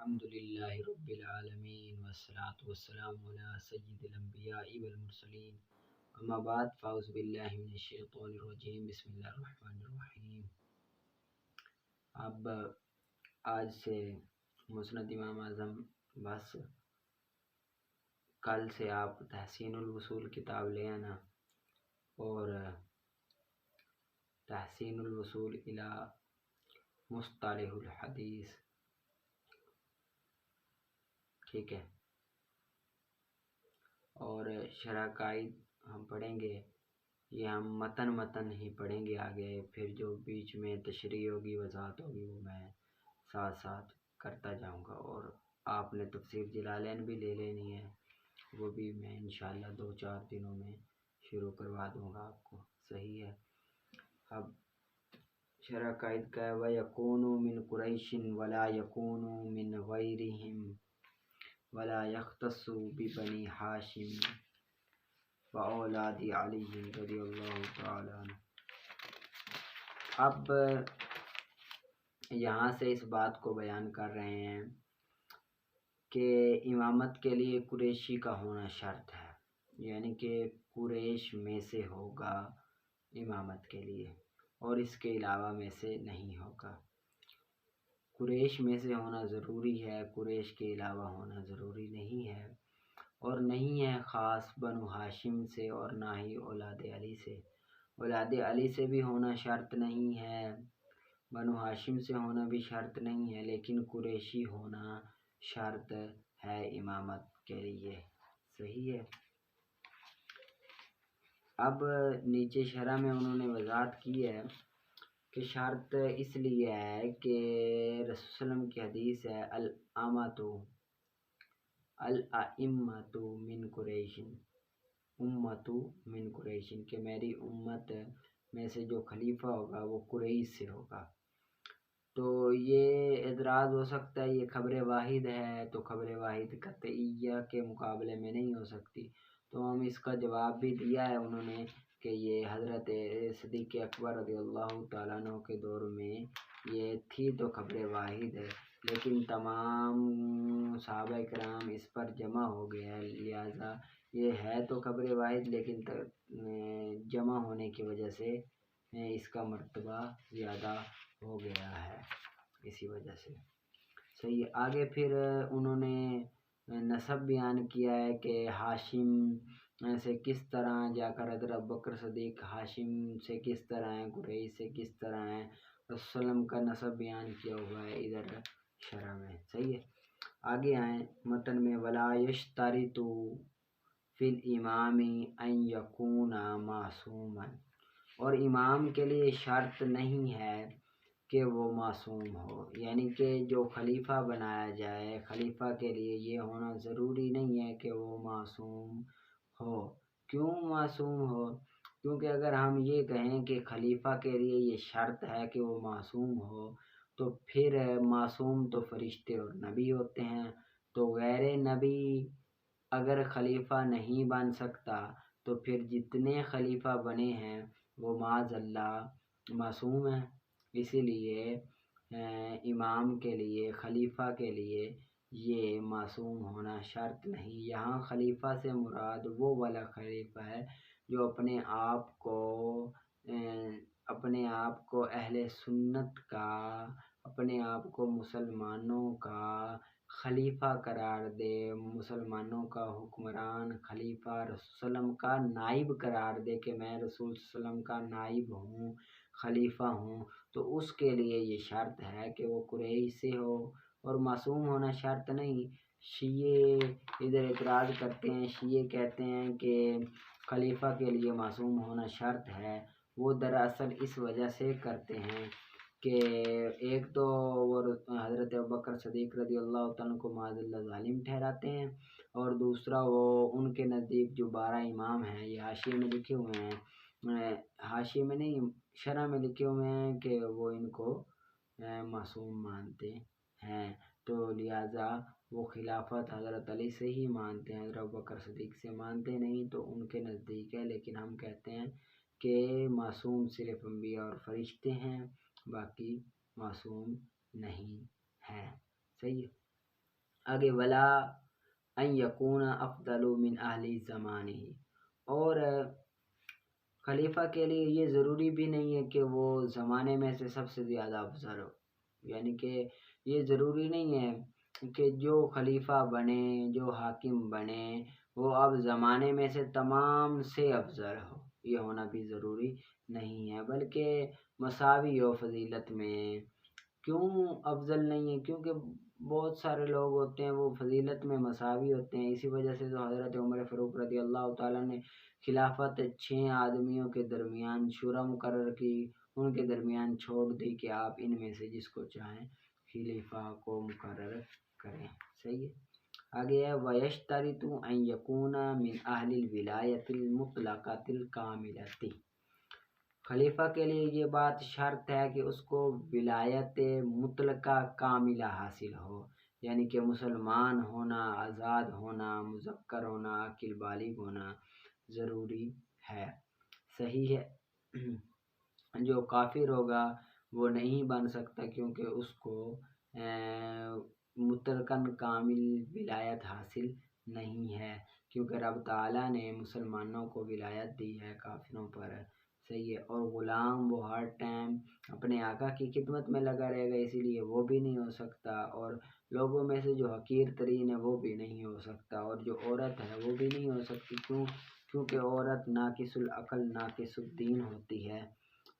الحمدللہ رب العالمین والصلاة والسلام علی سید الانبیاء والمرسلین اما بعد فاعوذ باللہ من الشیطان الرجیم بسم اللہ الرحمن الرحیم۔ اب آج سے مسند امام اعظم بس کل سے آپ تحسین الوصول کتاب لے آنا اور تحسین الوصول الی مصطلح الحدیث، ٹھیک ہے، اور شرح قائد ہم پڑھیں گے۔ یہ ہم متن ہی پڑھیں گے، آگے پھر جو بیچ میں تشریح ہوگی، وضاحت ہوگی، وہ میں ساتھ ساتھ کرتا جاؤں گا۔ اور آپ نے تفسیر جلالین بھی لے لینی ہے، وہ بھی میں انشاءاللہ 2-4 دنوں میں شروع کروا دوں گا آپ کو، صحیح ہے۔ اب شرح قائد کا ہے وَيَكُونُ مِن قُرَيْشٍ وَلَا يَكُونُ مِن غَيْرِهِمْ وَلَا يَخْتَصُّ بِبَنِي ہاشم وَأَوْلَادِ عَلِيٍّ رضی اللہ تعالی عنہ۔ اب یہاں سے اس بات کو بیان کر رہے ہیں کہ امامت کے لیے قریشی کا ہونا شرط ہے، یعنی کہ قریش میں سے ہوگا امامت کے لیے، اور اس کے علاوہ میں سے نہیں ہوگا۔ قریش میں سے ہونا ضروری ہے، قریش کے علاوہ ہونا ضروری نہیں ہے، اور نہیں ہے خاص بنو ہاشم سے اور نہ ہی اولاد علی سے۔ اولاد علی سے بھی ہونا شرط نہیں ہے، بنو ہاشم سے ہونا بھی شرط نہیں ہے، لیکن قریشی ہونا شرط ہے امامت کے لیے، صحیح ہے۔ اب نیچے شرح میں انہوں نے وضاحت کی ہے کہ شرط اس لیے ہے کہ رسول اللہ کی حدیث ہے الائمۃ من قریش، امت من قریش، کہ میری امت میں سے جو خلیفہ ہوگا وہ قریش سے ہوگا۔ تو یہ اعتراض ہو سکتا ہے، یہ خبر واحد ہے، تو خبر واحد قطعیہ کے مقابلے میں نہیں ہو سکتی، تو ہم اس کا جواب بھی دیا ہے انہوں نے کہ یہ حضرت صدیق اکبر رضی اللہ تعالیٰ عنہ کے دور میں یہ تھی تو خبر واحد ہے، لیکن تمام صحابہ کرام اس پر جمع ہو گئے ہیں، لہذا یہ ہے تو خبر واحد، لیکن جمع ہونے کی وجہ سے اس کا مرتبہ زیادہ ہو گیا ہے، اسی وجہ سے، صحیح۔ آگے پھر انہوں نے نسب بیان کیا ہے کہ ہاشم سے کس طرح جا کر حضرت ابوبکر صدیق ہاشم سے کس طرح ہیں، قریش سے کس طرح ہیں، رسول اللہ کا نسب بیان کیا ہوا ہے ادھر شرح میں، صحیح ہے۔ آگے آئیں متن میں وَلَا يَشْتَرِطُ فِي الْإِمَامِ أَن يَكُونَ مَعْصُومًا، اور امام کے لیے شرط نہیں ہے کہ وہ معصوم ہو، یعنی کہ جو خلیفہ بنایا جائے، خلیفہ کے لیے یہ ہونا ضروری نہیں ہے کہ وہ معصوم ہو۔ کیوں معصوم ہو؟ کیونکہ اگر ہم یہ کہیں کہ خلیفہ کے لیے یہ شرط ہے کہ وہ معصوم ہو، تو پھر معصوم تو فرشتے اور نبی ہوتے ہیں، تو غیر نبی اگر خلیفہ نہیں بن سکتا تو پھر جتنے خلیفہ بنے ہیں وہ معاذ اللہ معصوم ہیں۔ اسی لیے امام کے لیے، خلیفہ کے لیے یہ معصوم ہونا شرط نہیں۔ یہاں خلیفہ سے مراد وہ والا خلیفہ ہے جو اپنے آپ کو اہل سنت کا، اپنے آپ کو مسلمانوں کا خلیفہ قرار دے، مسلمانوں کا حکمران، خلیفہ، رسول اللہ کا نائب قرار دے کہ میں رسول صلی اللہ علیہ وسلم کا نائب ہوں، خلیفہ ہوں، تو اس کے لیے یہ شرط ہے کہ وہ قریش سے ہو، اور معصوم ہونا شرط نہیں۔ شیعہ ادھر اعتراض کرتے ہیں، شیعہ کہتے ہیں کہ خلیفہ کے لیے معصوم ہونا شرط ہے، وہ دراصل اس وجہ سے کرتے ہیں کہ ایک تو وہ حضرت ابوبکر صدیق رضی اللہ تعالیٰ کو معاذ اللہ ظالم ٹھہراتے ہیں، اور دوسرا وہ ان کے نزدیک جو 12 امام ہیں، یہ حاشیے میں لکھے ہوئے ہیں، حاشیے میں نہیں شرح میں لکھے ہوئے ہیں کہ وہ ان کو معصوم مانتے ہیں، تو لہٰذا وہ خلافت حضرت علی سے ہی مانتے ہیں، حضرت ابوبکر صدیق سے مانتے نہیں، تو ان کے نزدیک ہے، لیکن ہم کہتے ہیں کہ معصوم صرف انبیاء اور فرشتے ہیں، باقی معصوم نہیں ہے، صحیح ہے۔ آگے ولا ان یکون افضل من اہل زمانہ، اور خلیفہ کے لیے یہ ضروری بھی نہیں ہے کہ وہ زمانے میں سے سب سے زیادہ افضل ہو، یعنی کہ یہ ضروری نہیں ہے کہ جو خلیفہ بنے، جو حاکم بنے، وہ اب زمانے میں سے تمام سے افضل ہو، یہ ہونا بھی ضروری نہیں ہے، بلکہ مساوی ہو فضیلت میں۔ کیوں افضل نہیں ہے؟ کیونکہ بہت سارے لوگ ہوتے ہیں وہ فضیلت میں مساوی ہوتے ہیں، اسی وجہ سے تو حضرت عمر فاروق رضی اللہ تعالیٰ نے خلافت 6 آدمیوں کے درمیان شورا مقرر کی، ان کے درمیان چھوڑ دی کہ آپ ان میں سے جس کو چاہیں خلیفہ کو مقرر کریں۔ صحیح ہے۔ آگے ہے وَيَشْتَرِطُ أَن يَكُونَ مِنْ أَهْلِ الْوِلَایَةِ الْمُطْلَقَةِ الْكَامِلَةِ، خلیفہ کے لیے یہ بات شرط ہے کہ اس کو ولایت مطلقہ کاملہ حاصل ہو، یعنی کہ مسلمان ہونا، آزاد ہونا، مذکر ہونا، عاقل بالغ ہونا ضروری ہے۔ صحیح ہے۔ جو کافر ہوگا وہ نہیں بن سکتا، کیونکہ اس کو مطلقاً کامل ولایت حاصل نہیں ہے، کیونکہ رب تعالیٰ نے مسلمانوں کو ولایت دی ہے کافروں پر۔ صحیح ہے۔ اور غلام وہ ہر ٹائم اپنے آقا کی خدمت میں لگا رہے گا، اسی لیے وہ بھی نہیں ہو سکتا، اور لوگوں میں سے جو حقیر ترین ہے وہ بھی نہیں ہو سکتا، اور جو عورت ہے وہ بھی نہیں ہو سکتی۔ کیونکہ عورت ناقص العقل ناقص الدین ہوتی ہے،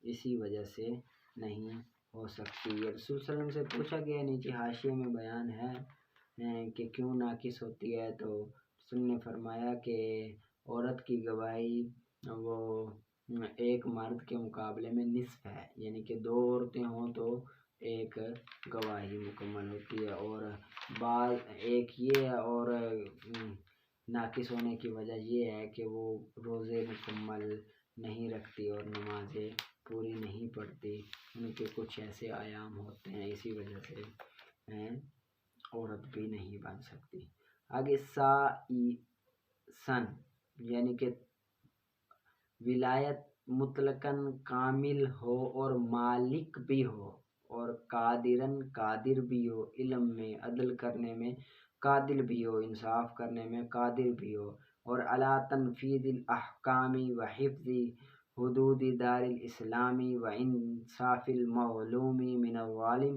اسی وجہ سے نہیں ہو سکتی۔ رسول صلی اللہ علیہ وسلم سے پوچھا گیا، نیچے حاشیے میں بیان ہے کہ کیوں ناقص ہوتی ہے، تو رسول نے فرمایا کہ عورت کی گواہی وہ ایک مرد کے مقابلے میں نصف ہے، یعنی کہ 2 عورتیں ہوں تو ایک گواہی مکمل ہوتی ہے، اور بعض ایک یہ ہے، اور ناقص ہونے کی وجہ یہ ہے کہ وہ روزے مکمل نہیں رکھتی اور نمازیں پوری نہیں پڑھتی، ان کے کچھ ایسے ایام ہوتے ہیں، اسی وجہ سے عورت بھی نہیں بن سکتی۔ آگے سائسن، یعنی کہ ولایت مطلقاً کامل ہو اور مالک بھی ہو، اور قادرن قادر بھی ہو، علم میں عدل کرنے میں قادر بھی ہو، انصاف کرنے میں قادر بھی ہو، اور علی تنفیذ الاحکام و حفظ حدود دار الاسلام و انصاف المظلوم من الظالم،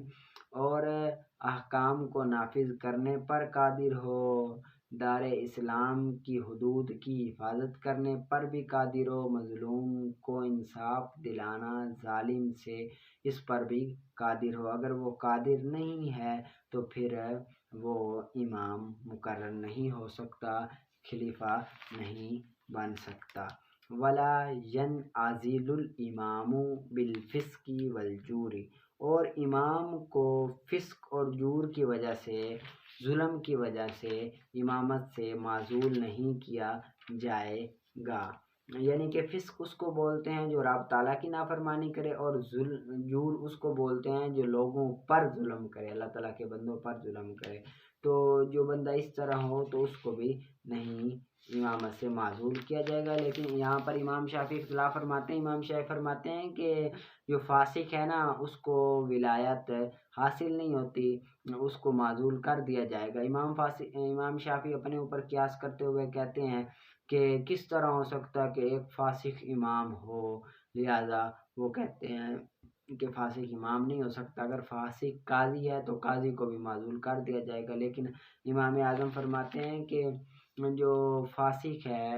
اور احکام کو نافذ کرنے پر قادر ہو، دار اسلام کی حدود کی حفاظت کرنے پر بھی قادر ہو، مظلوم کو انصاف دلانا ظالم سے اس پر بھی قادر ہو۔ اگر وہ قادر نہیں ہے تو پھر وہ امام مقرر نہیں ہو سکتا، خلیفہ نہیں بن سکتا۔ ولا ينعزل الامام بالفسق والجور، اور امام کو فسق اور جور کی وجہ سے، ظلم کی وجہ سے امامت سے معزول نہیں کیا جائے گا، یعنی کہ فسق اس کو بولتے ہیں جو رب تعالیٰ کی نافرمانی کرے، اور جور اس کو بولتے ہیں جو لوگوں پر ظلم کرے، اللہ تعالیٰ کے بندوں پر ظلم کرے۔ تو جو بندہ اس طرح ہو تو اس کو بھی نہیں امامت سے معزول کیا جائے گا۔ لیکن یہاں پر امام شافعی اختلاف فرماتے ہیں، امام شافعی فرماتے ہیں کہ جو فاسق ہے نا اس کو ولایت حاصل نہیں ہوتی، اس کو معزول کر دیا جائے گا۔ امام شافعی اپنے اوپر قیاس کرتے ہوئے کہتے ہیں کہ کس طرح ہو سکتا کہ ایک فاسق امام ہو، لہذا وہ کہتے ہیں کہ فاسق امام نہیں ہو سکتا، اگر فاسق قاضی ہے تو قاضی کو بھی معزول کر دیا جائے گا۔ لیکن امام اعظم فرماتے ہیں کہ جو فاسق ہے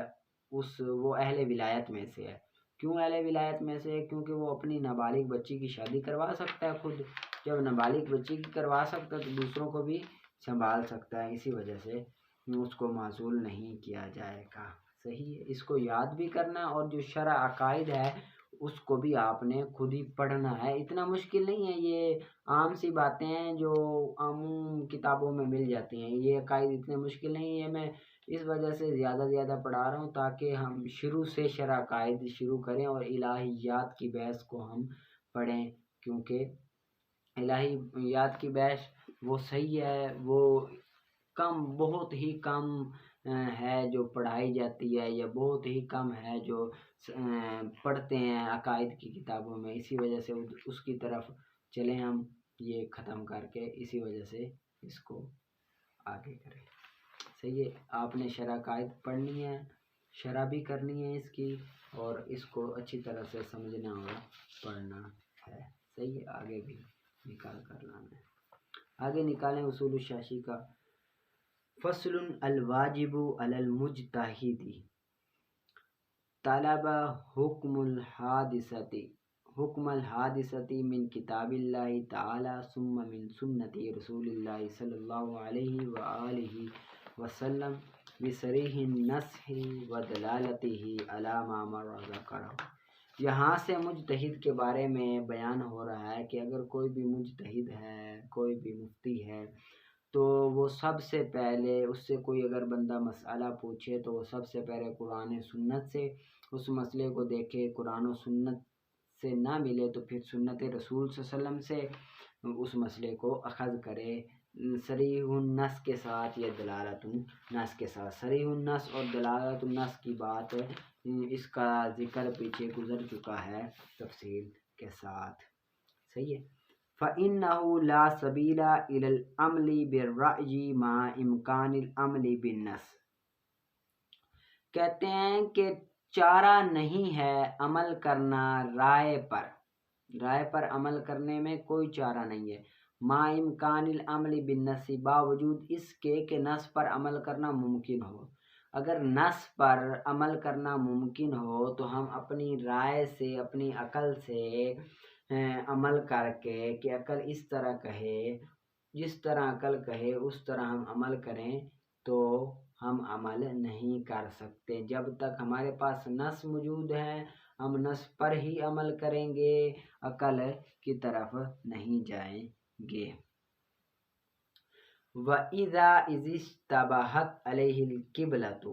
وہ اہل ولایت میں سے ہے۔ کیوں اہل ولایت میں سے ہے؟ کیونکہ وہ اپنی نابالغ بچی کی شادی کروا سکتا ہے خود، جب نابالغ بچی کی کروا سکتا ہے تو دوسروں کو بھی سنبھال سکتا ہے، اسی وجہ سے اس کو معزول نہیں کیا جائے گا۔ صحیح ہے، اس کو یاد بھی کرنا، اور جو شرع عقائد ہے اس کو بھی آپ نے خود ہی پڑھنا ہے، اتنا مشکل نہیں ہے، یہ عام سی باتیں ہیں جو عام کتابوں میں مل جاتی ہیں، یہ عقائد اتنے مشکل نہیں ہے۔ میں اس وجہ سے زیادہ پڑھا رہا ہوں تاکہ ہم شروع سے شرع عقائد شروع کریں اور الہیات کی بحث کو ہم پڑھیں، کیونکہ الہیات کی بحث وہ صحیح ہے، وہ بہت ہی کم ہے جو پڑھائی جاتی ہے، یا بہت ہی کم ہے جو پڑھتے ہیں عقائد کی کتابوں میں، اسی وجہ سے اس کی طرف چلیں ہم یہ ختم کر کے، اسی وجہ سے اس کو آگے کرے. صحیح ہے. آپ نے شرح قائد پڑھنی ہے، شرح بھی کرنی ہے اس کی، اور اس کو اچھی طرح سے سمجھنا اور پڑھنا ہے. صحیح ہے. آگے بھی نکال کر لانا ہے. آگے نکالیں اصول الشاشی کا. فصل الواجب علی المجتہد طلب حکم الحادثتی من کتاب اللہ تعالی ثم من سنت رسول اللہ صلی اللہ علیہ وآلہ وسلم بصریح النصح ودلالتہ علی ما مر ذکرہ. یہاں سے مجتہد کے بارے میں بیان ہو رہا ہے کہ اگر کوئی بھی مجتہد ہے، کوئی بھی مفتی ہے، تو وہ سب سے پہلے اس سے کوئی اگر بندہ مسئلہ پوچھے تو وہ سب سے پہلے قرآن سنت سے اس مسئلے کو دیکھے. قرآن و سنت سے نہ ملے تو پھر سنت رسول صلی اللہ علیہ وسلم سے اس مسئلے کو اخذ کرے، صریح النص کے ساتھ یا دلالت النص کے ساتھ. صریح النص اور دلالت النص کی بات اس کا ذکر پیچھے گزر چکا ہے تفصیل کے ساتھ. صحیح ہے. فَإِنَّهُ لَا سَبِيلَ إِلَى الْعَمْلِ بِالرَّأْيِ مَعَ إِمْكَانِ الْعَمْلِ بِالنَّص. کہتے ہیں کہ چارہ نہیں ہے عمل کرنا رائے پر. رائے پر عمل کرنے میں کوئی چارہ نہیں ہے. مَعَ إِمْكَانِ الْعَمْلِ بِالنَّصِ باوجود اس کے کہ نص پر عمل کرنا ممکن ہو. اگر نص پر عمل کرنا ممکن ہو تو ہم اپنی رائے سے، اپنی عقل سے عمل کر کے کہ عقل اس طرح کہے، جس طرح عقل کہے اس طرح ہم عمل کریں تو ہم عمل نہیں کر سکتے. جب تک ہمارے پاس نص موجود ہے ہم نص پر ہی عمل کریں گے، عقل کی طرف نہیں جائیں گے. وَإِذَا إِذِ اشْتَبَهَتْ عَلَيْهِ الْقِبْلَةُ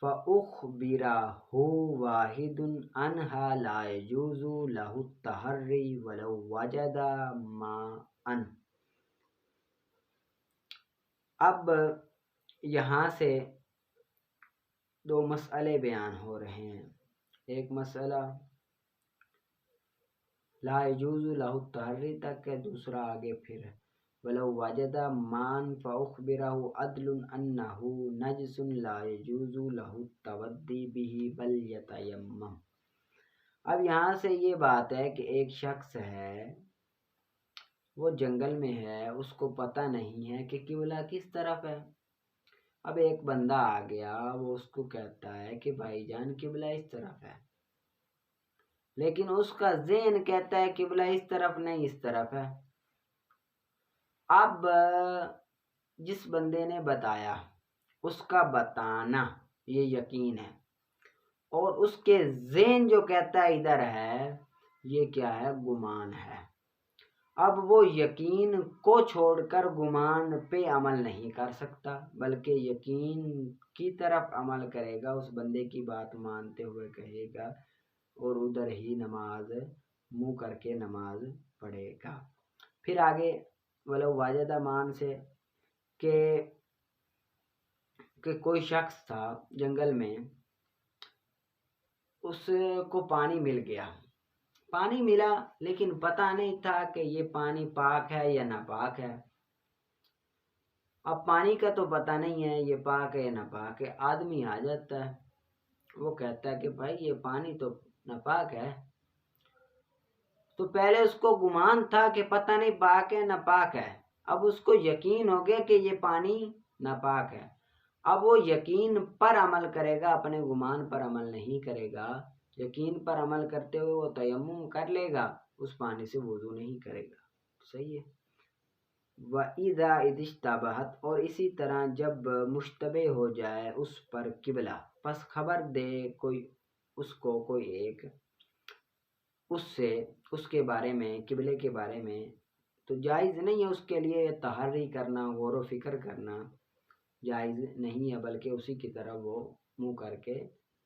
فَأُخْبِرَهُ وَاحِدٌ عَنْهَا لَا يَجُوزُ لَهُ التَّحَرِّي وَلَوْ وَجَدَ مَاءً. اب یہاں سے دو مسئلے بیان ہو رہے ہیں. ایک مسئلہ لا يجوز له التحری تک ہے، دوسرا آگے پھر ولو وجد مان فاخبره عدل انه نجس لا يجوز له التودی به بل يتيمم. اب یہاں سے یہ بات ہے کہ ایک شخص ہے، وہ جنگل میں ہے، اس کو پتہ نہیں ہے کہ قبلہ کس طرف ہے. اب ایک بندہ آ گیا، وہ اس کو کہتا ہے کہ بھائی جان قبلہ اس طرف ہے، لیکن اس کا ذہن کہتا ہے قبلہ اس طرف نہیں اس طرف ہے. اب جس بندے نے بتایا اس کا بتانا یہ یقین ہے، اور اس کے ذہن جو کہتا ہے ادھر ہے یہ کیا ہے؟ گمان ہے. اب وہ یقین کو چھوڑ کر گمان پہ عمل نہیں کر سکتا، بلکہ یقین کی طرف عمل کرے گا، اس بندے کی بات مانتے ہوئے کہے گا اور ادھر ہی نماز منہ کر کے نماز پڑھے گا. پھر آگے ولو واجدہ مان سے کہ کوئی شخص تھا جنگل میں، اس کو پانی مل گیا، پانی ملا لیکن پتہ نہیں تھا کہ یہ پانی پاک ہے یا ناپاک ہے. اب پانی کا تو پتہ نہیں ہے یہ پاک ہے یا ناپاک ہے. آدمی آ جاتا ہے، وہ کہتا ہے کہ بھائی یہ پانی تو ناپاک ہے. تو پہلے اس کو گمان تھا کہ پتہ نہیں پاک ہے ناپاک ہے، اب اس کو یقین ہو گیا کہ یہ پانی ناپاک ہے. اب وہ یقین پر عمل کرے گا، اپنے گمان پر عمل نہیں کرے گا. یقین پر عمل کرتے ہوئے وہ تیمم کر لے گا، اس پانی سے وضو نہیں کرے گا. صحیح ہے. وَإِذَا إِذِ اشْتَبَهَتْ اور اسی طرح جب مشتبہ ہو جائے اس پر قبلہ، پس خبر دے کوئی اس کو کوئی ایک اس سے اس کے بارے میں، قبلے کے بارے میں، تو جائز نہیں ہے اس کے لیے تحری کرنا، غور و فکر کرنا جائز نہیں ہے، بلکہ اسی کی طرح وہ منہ کر کے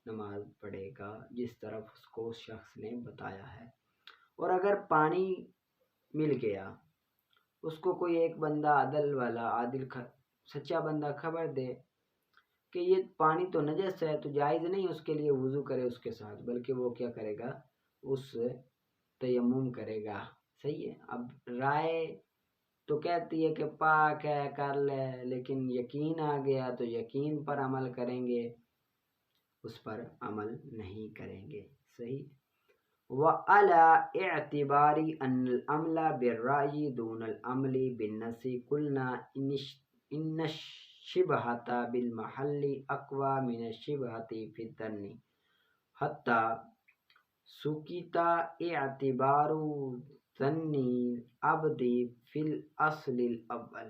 نماز پڑھے گا جس طرف اس کو اس شخص نے بتایا ہے. اور اگر پانی مل گیا، اس کو کوئی ایک بندہ عدل والا، سچا بندہ خبر دے کہ یہ پانی تو نجس ہے، تو جائز نہیں اس کے لیے وضو کرے اس کے ساتھ، بلکہ وہ کیا کرے گا؟ اس تیمم کرے گا. صحیح ہے. اب رائے تو کہتی ہے کہ پاک ہے کر لے، لیکن یقین آ گیا تو یقین پر عمل کریں گے، اس پر عمل نہیں کریں گے. صحیح. وَعَلَى اعتبار أن العمل بالرأي دون العمل بالنص قلنا إن الشبهة بالمحل أقوى من الشبهة في الظن حتى سقط اعتبار ظن العبد في الأصل الأول.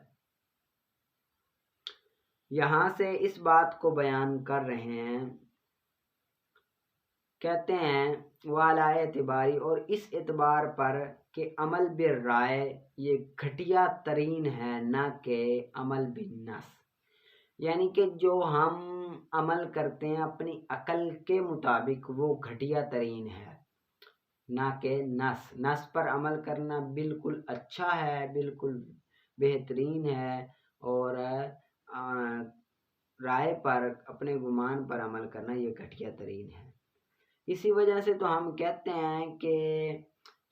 یہاں سے اس بات کو بیان کر رہے ہیں، کہتے ہیں والا اعتباری، اور اس اعتبار پر کہ عمل بالرائے یہ گھٹیا ترین ہے نہ کہ عمل بالنص، یعنی کہ جو ہم عمل کرتے ہیں اپنی عقل کے مطابق وہ گھٹیا ترین ہے نہ کہ نص. نص پر عمل کرنا بالکل اچھا ہے، بالکل بہترین ہے، اور رائے پر اپنے گمان پر عمل کرنا یہ گھٹیا ترین ہے. اسی وجہ سے تو ہم کہتے ہیں کہ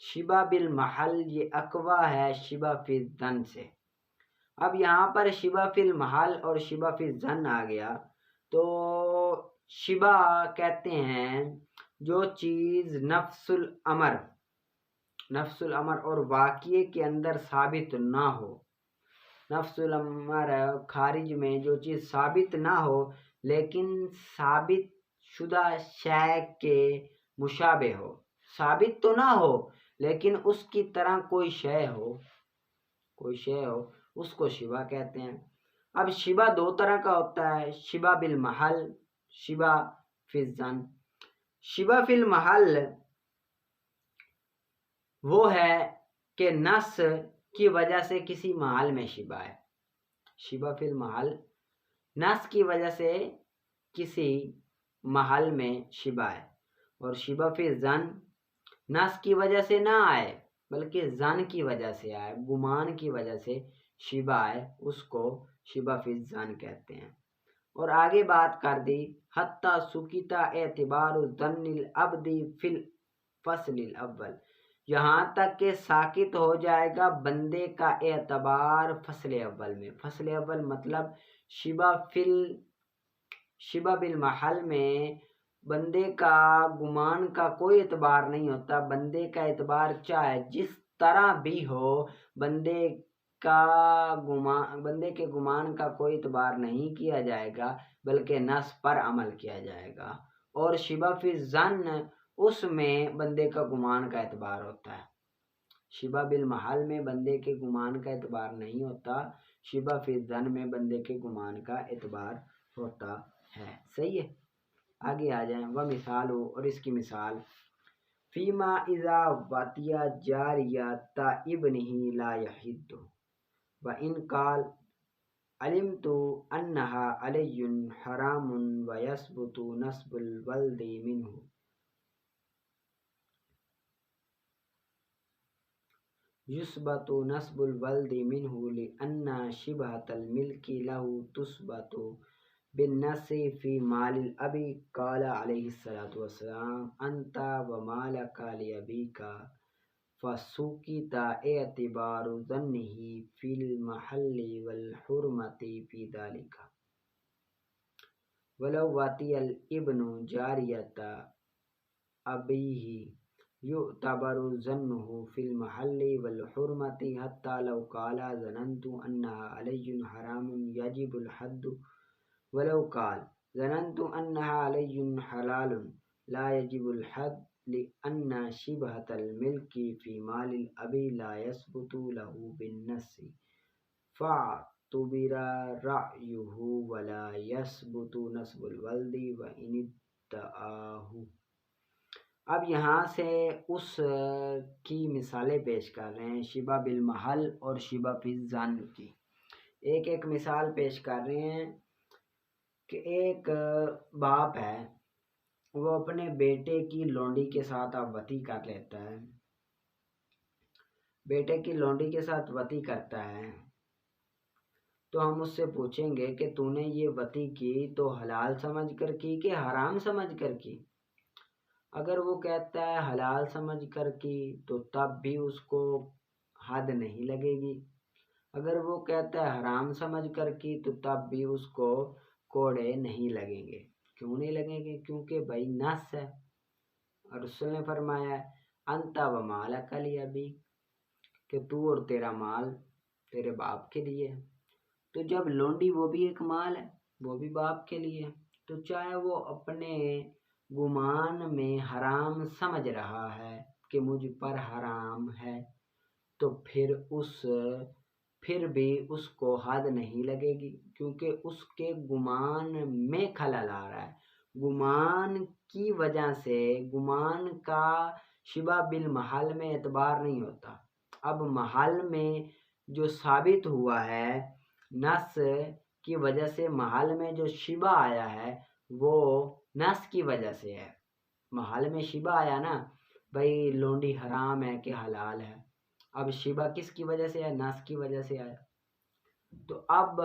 شبہ بالمحل یہ اقوی ہے شبہ فی الظن سے. اب یہاں پر شبہ فی المحل اور شبہ فی الظن آ گیا، تو شبہ کہتے ہیں جو چیز نفس الامر اور واقعے کے اندر ثابت نہ ہو. نفس الامر خارج میں جو چیز ثابت نہ ہو لیکن ثابت شدہ شے کے مشابہ ہو، ثابت تو نہ ہو لیکن اس کی طرح کوئی شے ہو، اس کو شبہ کہتے ہیں. اب شبہ دو طرح کا ہوتا ہے، شبہ بالمحل، شبہ فی الظن. شبہ فی المحل وہ ہے کہ نص کی وجہ سے کسی محل میں شبہ ہے. شبہ فی المحل نص کی وجہ سے کسی محل میں شبہ ہے، اور شبہ فی الظن نص کی وجہ سے نہ آئے بلکہ ظن کی وجہ سے آئے، گمان کی وجہ سے شبہ آئے، اس کو شبہ فی الظن کہتے ہیں. اور آگے بات کر دی حتی سقط اعتبار ظن العبد فی الفصل الاول، یہاں تک کہ ساقط ہو جائے گا بندے کا اعتبار فصل اول میں. فصل اول مطلب شبہ بالمحل میں بندے کا گمان کا کوئی اعتبار نہیں ہوتا. بندے کا اعتبار چاہے جس طرح بھی ہو، بندے کے گمان کا کوئی اعتبار نہیں کیا جائے گا بلکہ نص پر عمل کیا جائے گا. اور شبہ فی الظن اس میں بندے کا گمان کا اعتبار ہوتا ہے. شبہ بالمحل میں بندے کے گمان کا اعتبار نہیں ہوتا، شبہ فی الظن میں بندے کے گمان کا اعتبار ہوتا ہے. صحیح ہے. آگے آ جائیں. وہ مثال ہو، اور اس کی مثال فیما اذا واتیا جاریہ ابنہ لا یحد وان قال علمت انہا علی حرام ویثبت نسب الولد منہ. یثبت نسب الولد منہ لأن شبہۃ الملک لہ تثبت بالنص فی مال الاب. قال علیہ الصلاۃ والسلام انت ومالک لابیک فسقط اعتبار ظنہ فی المحل والحرمۃ فی ذلک ولو واتی الابن جاریۃ ابیہ یعتبر ظنہ فی المحل والحرمۃ حتی لو قال ظننت انہا علی حرام یجب الحد ولو قال ظننت انہا علی حلال لا یجب الحد لأن شبہۃ الملک فی مال الاب لا یثبت لہ بالنص فاعتبر رأیہ ولا یثبت نسب الولد وان ادعاہ. اب یہاں سے اس کی مثالیں پیش کر رہے ہیں شبہ بالمحل اور شبہ فی الظن کی. ایک مثال پیش کر رہے ہیں کہ ایک باپ ہے، وہ اپنے بیٹے کی لونڈی کے ساتھ اب وطی کر لیتا ہے. بیٹے کی لونڈی کے ساتھ وطی کرتا ہے تو ہم اس سے پوچھیں گے کہ تو نے یہ وطی کی تو حلال سمجھ کر کی کہ حرام سمجھ کر کی؟ اگر وہ کہتا ہے حلال سمجھ کر کی تو تب بھی اس کو حد نہیں لگے گی، اگر وہ کہتا ہے حرام سمجھ کر کی تو تب بھی اس کو کوڑے نہیں لگیں گے. کیوں نہیں لگیں گے؟ کیونکہ بھائی نس ہے. اور رسول نے فرمایا انت و مالک لابیک، کہ تو اور تیرا مال تیرے باپ کے لیے. تو جب لونڈی وہ بھی ایک مال ہے، وہ بھی باپ کے لیے، تو چاہے وہ اپنے گمان میں حرام سمجھ رہا ہے کہ مجھ پر حرام ہے، تو پھر بھی اس کو حد نہیں لگے گی، کیونکہ اس کے گمان میں خلل آ رہا ہے. گمان کی وجہ سے، گمان کا شبہ بالمحل میں اعتبار نہیں ہوتا. اب محل میں جو ثابت ہوا ہے نص کی وجہ سے، محل میں جو شبہ آیا ہے وہ نص کی وجہ سے ہے. محل میں شبہ آیا نا بھائی لونڈی حرام ہے کہ حلال ہے، اب شبہ کس کی وجہ سے ہے؟ نص کی وجہ سے آیا. تو اب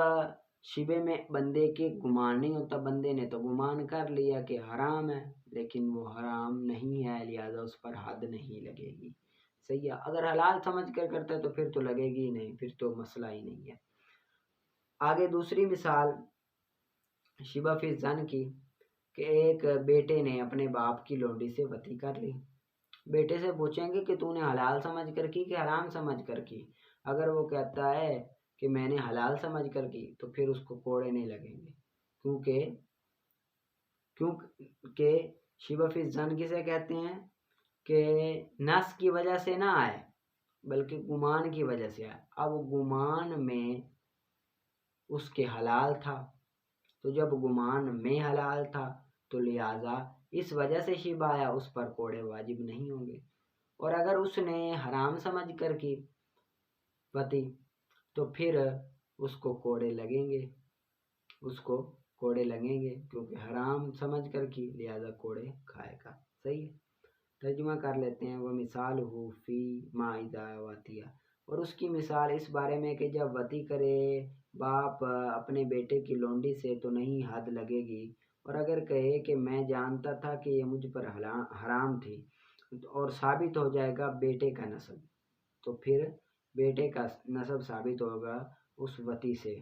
شبے میں بندے کے گمان نہیں ہوتا، بندے نے تو گمان کر لیا کہ حرام ہے، لیکن وہ حرام نہیں ہے، لہذا اس پر حد نہیں لگے گی. صحیح ہے. اگر حلال سمجھ کر کرتا ہے تو پھر تو لگے گی ہی نہیں، پھر تو مسئلہ ہی نہیں ہے. آگے دوسری مثال شبہ فی الظن کی، کہ ایک بیٹے نے اپنے باپ کی لونڈی سے وطی کر لی. بیٹے سے پوچھیں گے کہ تو نے حلال سمجھ کر کی کہ حرام سمجھ کر کی. اگر وہ کہتا ہے کہ میں نے حلال سمجھ کر کی تو پھر اس کو کوڑے نہیں لگیں گے، کیونکہ شبہ فی الظن کسے کہتے ہیں کہ نص کی وجہ سے نہ آئے بلکہ گمان کی وجہ سے آئے. اب گمان میں اس کے حلال تھا، تو جب گمان میں حلال تھا تو لہٰذا اس وجہ سے شبہ آیا، اس پر کوڑے واجب نہیں ہوں گے. اور اگر اس نے حرام سمجھ کر کی وطی تو پھر اس کو کوڑے لگیں گے، کیونکہ حرام سمجھ کر کی، لہذا کوڑے کھائے گا. صحیح ہے. ترجمہ کر لیتے ہیں. وہ مثال ہو فی ما اذا واتیہ، اور اس کی مثال اس بارے میں کہ جب وطی کرے باپ اپنے بیٹے کی لونڈی سے تو نہیں حد لگے گی. اور اگر کہے کہ میں جانتا تھا کہ یہ مجھ پر حرام تھی، اور ثابت ہو جائے گا بیٹے کا نسب، تو پھر بیٹے کا نسب ثابت ہوگا اس وطی سے.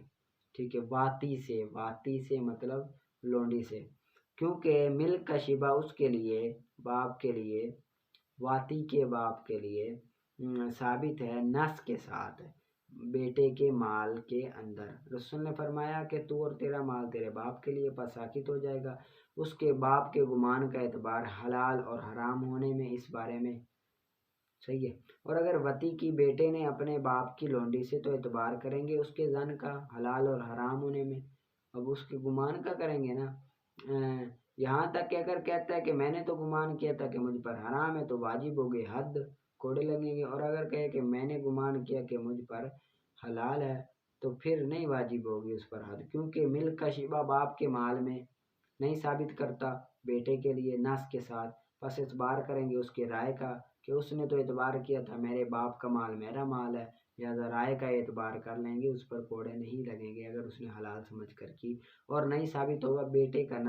ٹھیک ہے. واتی سے مطلب لونڈی سے، کیونکہ ملک کا شبہ اس کے لیے، باپ کے لیے، واتی کے باپ کے لیے ثابت ہے نس کے ساتھ بیٹے کے مال کے اندر. رسول نے فرمایا کہ تو اور تیرا مال تیرے باپ کے لیے، پس ساکت ہو جائے گا اس کے باپ کے گمان کا اعتبار حلال اور حرام ہونے میں اس بارے میں. صحیح ہے. اور اگر وطی کی بیٹے نے اپنے باپ کی لونڈی سے تو اعتبار کریں گے اس کے زن کا حلال اور حرام ہونے میں، اب اس کے گمان کا کریں گے نا. یہاں تک کہ اگر کہتا ہے کہ میں نے تو گمان کیا تھا کہ مجھ پر حرام ہے تو واجب ہو گئے حد، کوڑے لگیں گے. اور اگر کہے کہ میں نے گمان کیا کہ مجھ پر حلال ہے تو پھر نہیں واجب ہوگی اس پر حد، کیونکہ ملک کا شبہ باپ کے مال میں نہیں ثابت کرتا بیٹے کے لیے نس کے ساتھ. پس اعتبار کریں گے اس کے رائے کا کہ اس نے تو اعتبار کیا تھا میرے باپ کا مال میرا مال ہے، لہٰذا رائے کا اعتبار کر لیں گے، اس پر کوڑے نہیں لگیں گے اگر اس نے حلال سمجھ کر کی. اور نہیں ثابت ہوگا بیٹے کا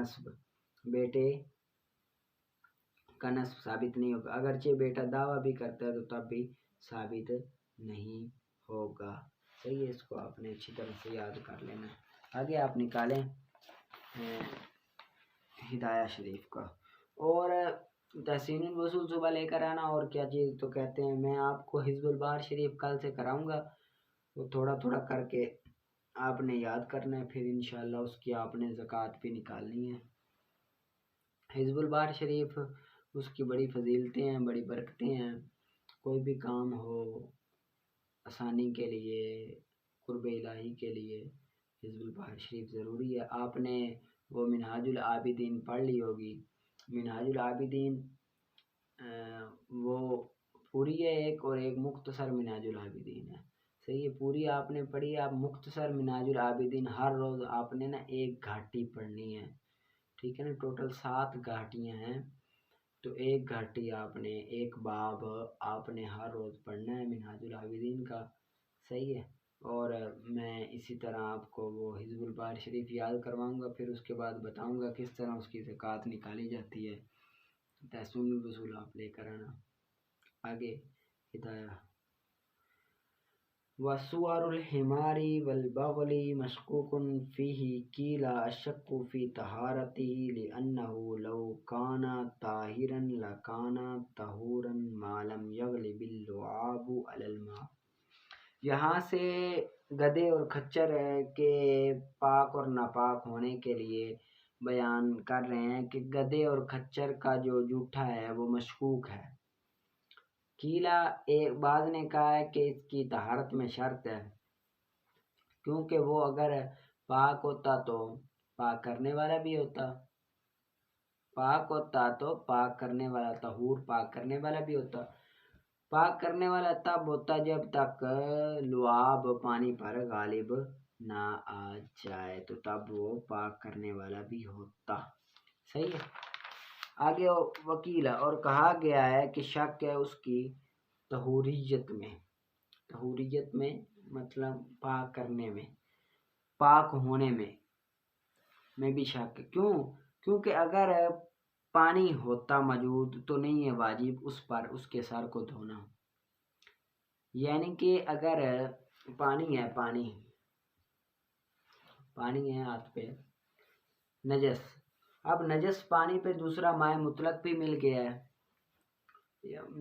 نسب ثابت نہیں ہوگا، اگرچہ بیٹا دعویٰ بھی کرتا ہے تو تب بھی ثابت نہیں ہوگا. صحیح ہے. اس کو آپ نے اچھی طرح سے یاد کر لینا. آگے آپ نکالیں ہدایہ شریف کا. اور تحسین الوصول صبح لے کر آنا، اور کیا چیز تو کہتے ہیں میں آپ کو حزب البار شریف کل سے کراؤں گا، وہ تھوڑا تھوڑا کر کے آپ نے یاد کرنا ہے، پھر انشاءاللہ اس کی آپ نے زکوٰۃ بھی نکالنی ہے. حزب البار شریف اس کی بڑی فضیلتیں ہیں، بڑی برکتیں ہیں. کوئی بھی کام ہو آسانی کے لیے، قرب الہی کے لیے حزب البار شریف ضروری ہے. آپ نے وہ منہاج العابدین پڑھ لی ہوگی. منہاج العابدین وہ پوری ہے ایک، اور ایک مختصر منہاج العابدین ہے. صحیح ہے. پوری آپ نے پڑھی. آپ مختصر منہاج العابدین ہر روز آپ نے نا ایک گھاٹی پڑھنی ہے. ٹھیک ہے نا. ٹوٹل 7 گھاٹیاں ہیں، تو ایک گھاٹی آپ نے، ایک باب آپ نے ہر روز پڑھنا ہے منہاج العابدین کا. صحیح ہے. اور میں اسی طرح آپ کو وہ حزب البار شریف یاد کرواؤں گا، پھر اس کے بعد بتاؤں گا کس طرح اس کی زکوٰۃ نکالی جاتی ہے. تحسین الوصول آپ لے کر آنا. آگے ہدایہ وصور الحمار والبغل مشکوک فیہ قیل الشک فی طہارته لأنه لو کان طاہرا لکان طہورا ما لم یغلب اللعاب علی الماء۔ یہاں سے گدھے اور کھچر کے پاک اور ناپاک ہونے کے لیے بیان کر رہے ہیں کہ گدھے اور کھچر کا جو جوٹھا ہے وہ مشکوک ہے۔ قیلا ایک بعض نے کہا ہے کہ اس کی طہارت میں شرط ہے، کیونکہ وہ اگر پاک ہوتا تو پاک کرنے والا بھی ہوتا، پاک ہوتا تو پاک کرنے والا، طہور پاک کرنے والا بھی ہوتا۔ پاک کرنے والا تب ہوتا جب تک لعاب پانی پر غالب نہ آ جائے، تو تب وہ پاک کرنے والا بھی ہوتا۔ صحیح ہے۔ آگے وکیلا اور کہا گیا ہے کہ شک ہے اس کی طہوریت میں، طہوریت میں مطلب پاک کرنے میں، پاک ہونے میں بھی شک ہے۔ کیونکہ اگر پانی ہوتا موجود تو نہیں ہے واجب اس پر اس کے سر کو دھونا، یعنی کہ اگر پانی ہے، پانی ہے ہاتھ پہ نجس، اب نجس پانی پہ دوسرا مائع مطلق بھی مل گیا ہے،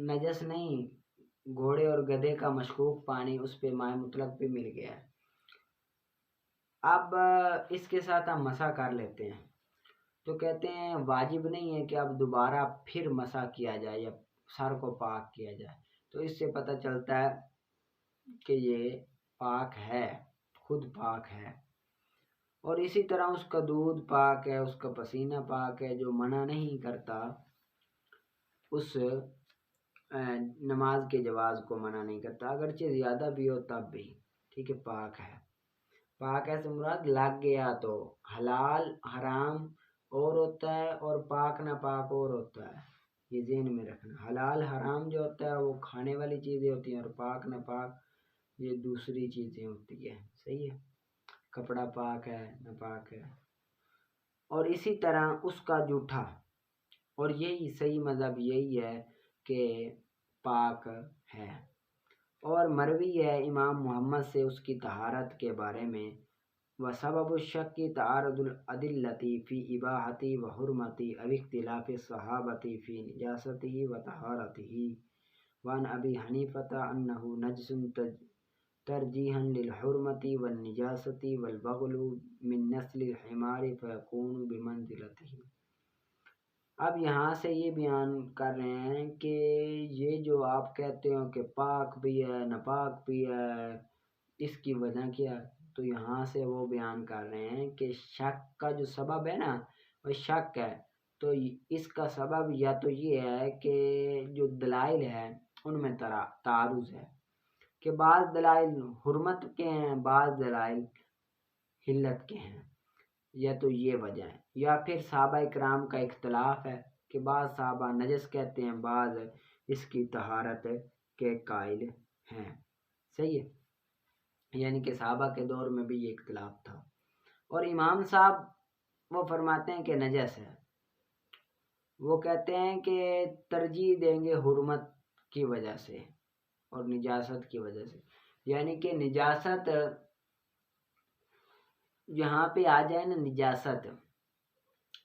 نجس نہیں، گھوڑے اور گدھے کا مشکوک پانی اس پہ مائع مطلق بھی مل گیا ہے۔ اب اس کے ساتھ ہم مسح کر لیتے ہیں، تو کہتے ہیں واجب نہیں ہے کہ اب دوبارہ پھر مسح کیا جائے یا سر کو پاک کیا جائے، تو اس سے پتہ چلتا ہے کہ یہ پاک ہے، خود پاک ہے۔ اور اسی طرح اس کا دودھ پاک ہے، اس کا پسینہ پاک ہے، جو منع نہیں کرتا، اس نماز کے جواز کو منع نہیں کرتا، اگرچہ زیادہ بھی ہو تب بھی ٹھیک ہے، پاک ہے۔ پاک ہے سے مراد لگ گیا تو حلال حرام اور ہوتا ہے اور پاک ناپاک اور ہوتا ہے، یہ ذہن میں رکھنا۔ حلال حرام جو ہوتا ہے وہ کھانے والی چیزیں ہوتی ہیں، اور پاک ناپاک یہ دوسری چیزیں ہوتی ہیں۔ صحیح ہے، کپڑا پاک ہے ناپاک ہے۔ اور اسی طرح اس کا جوٹھا، اور یہی صحیح مذہب یہی ہے کہ پاک ہے۔ اور مروی ہے امام محمد سے اس کی طہارت کے بارے میں، وسبب الشک تعارض الادلۃ فی اباحۃ و حرمۃ او اختلاف الصحابۃ فی نجاستہ و طہارتہ، وعن ابی حنیفۃ انہ نجس ترجیحا للحرمۃ والنجاست والبغل من نسل الحمار فیکون بمنزلتہ۔ اب یہاں سے یہ بیان کر رہے ہیں کہ یہ جو آپ کہتے ہو کہ پاک بھی ہے ناپاک بھی ہے، اس کی وجہ کیا ہے؟ تو یہاں سے وہ بیان کر رہے ہیں کہ شک کا جو سبب ہے نا، وہ شک ہے، تو اس کا سبب یا تو یہ ہے کہ جو دلائل ہے ان میں تعارض ہے، کہ بعض دلائل حرمت کے ہیں، بعض دلائل حلت کے ہیں، یا تو یہ وجہ ہے، یا پھر صحابہ اکرام کا اختلاف ہے کہ بعض صحابہ نجس کہتے ہیں، بعض اس کی طہارت کے قائل ہیں۔ صحیح ہے، یعنی کہ صحابہ کے دور میں بھی یہ اختلاف تھا، اور امام صاحب وہ فرماتے ہیں کہ نجس ہے، وہ کہتے ہیں کہ ترجیح دیں گے حرمت کی وجہ سے اور نجاست کی وجہ سے، یعنی کہ نجاست یہاں پہ آ جائے نا، نجاست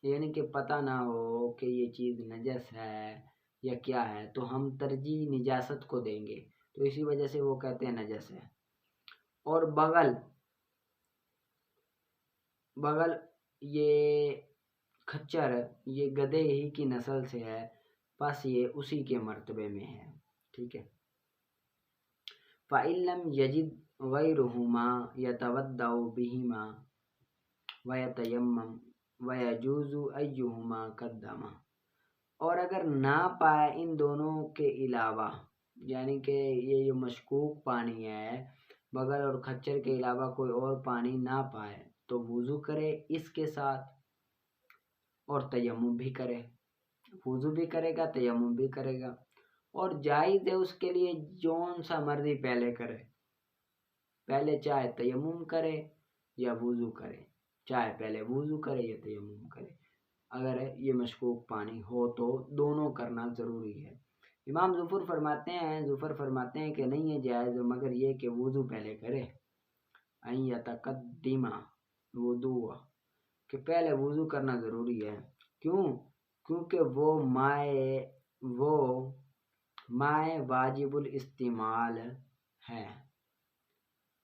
یعنی کہ پتہ نہ ہو کہ یہ چیز نجس ہے یا کیا ہے، تو ہم ترجیح نجاست کو دیں گے، تو اسی وجہ سے وہ کہتے ہیں نجس ہے۔ اور بغل یہ کھچر یہ گدھے ہی کی نسل سے ہے، پس یہ اسی کے مرتبے میں ہے، ٹھیک ہے۔ فَإِن لَّمْ يَجِدْ غَيْرُهُمَا يَتَوَضَّأُ بِهِمَا وَيَتَيَمَّمُ وَيَجُوزُ أَيُّهُمَا قَدَّمَ۔ اور اگر نہ پائے ان دونوں کے علاوہ، یعنی کہ یہ جو مشکوک پانی ہے بغل اور کھچر کے علاوہ کوئی اور پانی نہ پائے، تو وضو کرے اس کے ساتھ اور تیمم بھی کرے، وضو بھی کرے گا تیمم بھی کرے گا، اور جائز ہے اس کے لیے جون سا مرضی پہلے کرے، پہلے چاہے تیمم کرے یا وضو کرے، چاہے پہلے وضو کرے یا تیمم کرے، اگر یہ مشکوک پانی ہو تو دونوں کرنا ضروری ہے۔ امام ظفر فرماتے ہیں کہ نہیں ہے جائز مگر یہ کہ وضو پہلے کرے، این یتقدم وضو، کہ پہلے وضو کرنا ضروری ہے۔ کیوں؟ کیونکہ وہ مائع واجب الاستعمال ہے،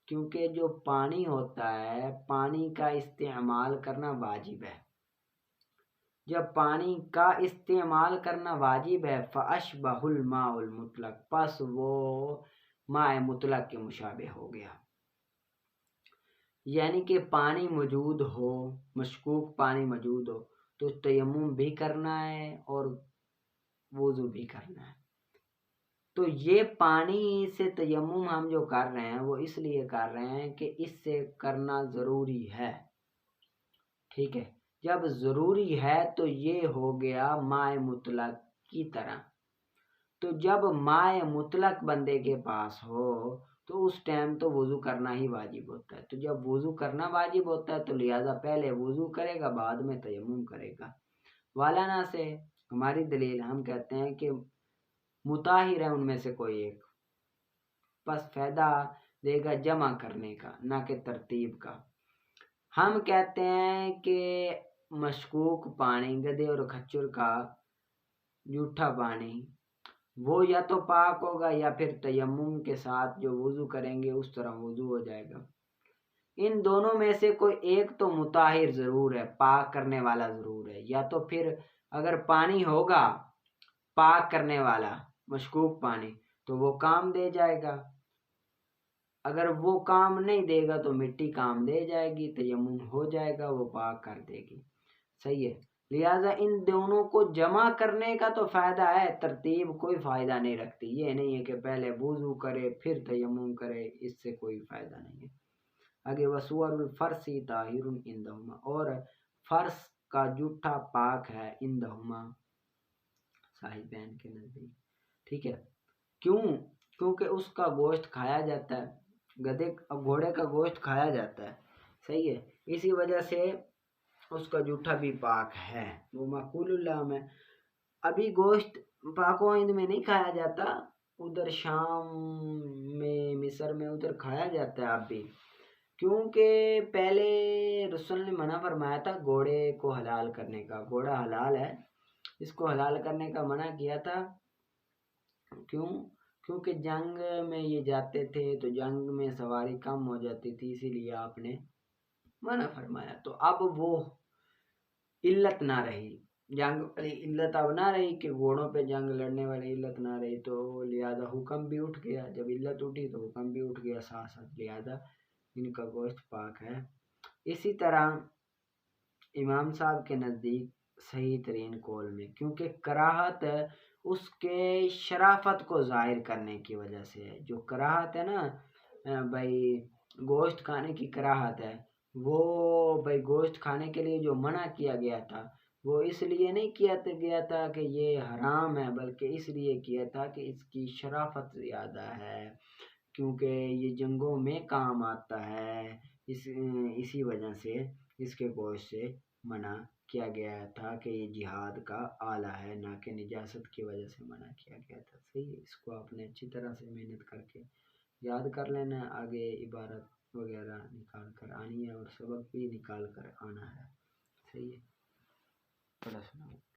کیونکہ جو پانی ہوتا ہے پانی کا استعمال کرنا واجب ہے۔ جب پانی کا استعمال کرنا واجب ہے فَأَشْبَهُ الْمَاءُ الْمُطْلَقُ، پس وہ ماء مطلق کے مشابہ ہو گیا، یعنی کہ پانی موجود ہو، مشکوک پانی موجود ہو تو تیمم بھی کرنا ہے اور وضو بھی کرنا ہے۔ تو یہ پانی سے تیمم ہم جو کر رہے ہیں وہ اس لیے کر رہے ہیں کہ اس سے کرنا ضروری ہے، ٹھیک ہے۔ جب ضروری ہے تو یہ ہو گیا مائع مطلق کی طرح۔ تو جب مائع مطلق بندے کے پاس ہو تو اس ٹائم تو وضو کرنا ہی واجب ہوتا ہے۔ تو جب وضو کرنا واجب ہوتا ہے تو لہٰذا پہلے وضو کرے گا بعد میں تیمم کرے گا۔ والانا سے ہماری دلیل، ہم کہتے ہیں کہ مطہر ہے ان میں سے کوئی ایک، پس فائدہ دے گا جمع کرنے کا نہ کہ ترتیب کا۔ ہم کہتے ہیں کہ مشکوک پانی، گدھے اور کھچر کا جھوٹا پانی، وہ یا تو پاک ہوگا یا پھر تیمم کے ساتھ جو وضو کریں گے اس طرح وضو ہو جائے گا۔ ان دونوں میں سے کوئی ایک تو مطہر ضرور ہے، پاک کرنے والا ضرور ہے، یا تو پھر اگر پانی ہوگا پاک کرنے والا مشکوک پانی تو وہ کام دے جائے گا، اگر وہ کام نہیں دے گا تو مٹی کام دے جائے گی، تیمم ہو جائے گا، وہ پاک کر دے گی، صحیح ہے۔ لہٰذا ان دونوں کو جمع کرنے کا تو فائدہ ہے، ترتیب کوئی فائدہ نہیں رکھتی۔ یہ نہیں ہے کہ پہلے وضو کرے پھر تیمم کرے، اس سے کوئی فائدہ نہیں ہے۔ آگے وصور الفرس طاہر عندہما، اور فرس کا جوٹھا پاک ہے عندہما صاحبین کے نزدیک، ٹھیک ہے۔ کیوں؟ کیونکہ اس کا گوشت کھایا جاتا ہے، گھوڑے کا گوشت کھایا جاتا ہے، صحیح ہے، اسی وجہ سے اس کا جوٹھا بھی پاک ہے، وہ معقول اللہ ہے۔ ابھی گوشت پاک و ہند میں نہیں کھایا جاتا، ادھر شام میں مصر میں ادھر کھایا جاتا ہے اب بھی، کیونکہ پہلے رسول نے منع فرمایا تھا گھوڑے کو حلال کرنے کا، گھوڑا حلال ہے، اس کو حلال کرنے کا منع کیا تھا۔ کیوں؟ کیونکہ جنگ میں یہ جاتے تھے تو جنگ میں سواری کم ہو جاتی تھی، اسی لیے آپ نے منع فرمایا۔ تو اب وہ علت نہ رہی، جنگ والی علت اب نہ رہی کہ گھوڑوں پہ جنگ لڑنے والی علت نہ رہی، تو لہذا حکم بھی اٹھ گیا، جب علت اٹھی تو حکم بھی اٹھ گیا ساتھ ساتھ، لہذا ان کا گوشت پاک ہے۔ اسی طرح امام صاحب کے نزدیک صحیح ترین قول میں، کیونکہ کراہت اس کے شرافت کو ظاہر کرنے کی وجہ سے ہے، جو کراہت ہے نا بھائی گوشت کھانے کی کراہت ہے، وہ بھائی گوشت کھانے کے لیے جو منع کیا گیا تھا وہ اس لیے نہیں کیا گیا تھا کہ یہ حرام ہے، بلکہ اس لیے کیا تھا کہ اس کی شرافت زیادہ ہے، کیونکہ یہ جنگوں میں کام آتا ہے، اسی وجہ سے اس کے گوشت سے منع کیا گیا تھا کہ یہ جہاد کا آلہ ہے، نہ کہ نجاست کی وجہ سے منع کیا گیا تھا، صحیح ہے۔ اس کو آپ نے اچھی طرح سے محنت کر کے یاد کر لینا، آگے عبارت وغیرہ نکال کر آنی ہے اور سبق بھی نکال کر آنا ہے، صحیح ہے۔